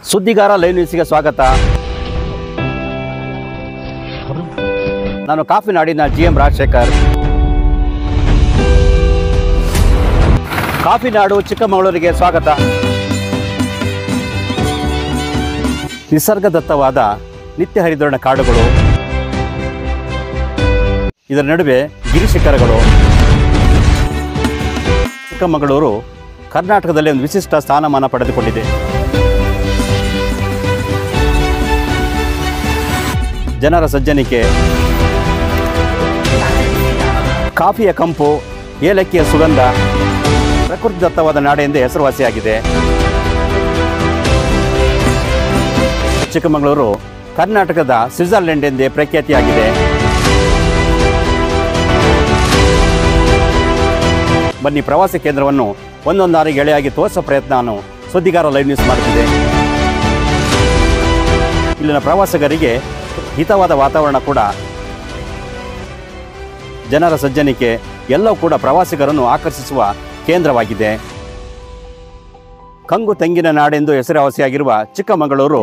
ಸುದ್ದಿಗಾರ live ನ್ಯೂಸ್ಗೆ ಸ್ವಾಗತ. ನಾನು ಕಾಫಿನಾಡಿನ GM ರಾಜಶೇಖರ್. ಕಾಫಿನಾಡು ಚಿಕ್ಕಮಗಳೂರಿಗೆ ಸ್ವಾಗತ. ನಿಸರ್ಗದತ್ತವಾದ ನಿತ್ಯ ಹರಿದ್ವರ್ಣ ಕಾಡುಗಳು, ಇದರ ನಡುವೆ ಗಿರಿಶಿಖರಗಳು. ಚಿಕ್ಕಮಗಳೂರು ಕರ್ನಾಟಕದಲ್ಲಿ ಒಂದು ವಿಶಿಷ್ಟ ಸ್ಥಾನಮಾನ ಪಡೆದುಕೊಂಡಿದೆ. ಜನರ ಸಜ್ಜನಿಕೆ, ಕಾಫಿಯ ಕಂಪು, ಏಲಕ್ಕಿಯ ಸುಗಂಧ, ಪ್ರಕೃತಿದತ್ತವಾದ ನಾಡೆಂದೇ ಹೆಸರುವಾಸಿಯಾಗಿದೆ. ಚಿಕ್ಕಮಗಳೂರು ಕರ್ನಾಟಕದ ಸ್ವಿಟ್ಜರ್ಲೆಂಡ್ ಎಂದೇ ಪ್ರಖ್ಯಾತಿಯಾಗಿದೆ. ಬನ್ನಿ, ಪ್ರವಾಸಿ ಕೇಂದ್ರವನ್ನು ಒಂದೊಂದಾರಿ ಗೆಳೆಯಾಗಿ ತೋರಿಸೋ ಪ್ರಯತ್ನ ನಾನು ಸುದ್ದಿಗಾರ ಲೈವ್ ನ್ಯೂಸ್ ಮಾಡುತ್ತಿದೆ. ಇಲ್ಲಿನ ಪ್ರವಾಸಿಗರಿಗೆ ಹಿತವಾದ ವಾತಾವರಣ ಕೂಡ, ಜನರ ಸಜ್ಜನಿಕೆ ಎಲ್ಲವೂ ಕೂಡ ಪ್ರವಾಸಿಗರನ್ನು ಆಕರ್ಷಿಸುವ ಕೇಂದ್ರವಾಗಿದೆ. ಕಂಗು ತೆಂಗಿನ ನಾಡೆಂದು ಹೆಸರುವಾಸಿಯಾಗಿರುವ ಚಿಕ್ಕಮಗಳೂರು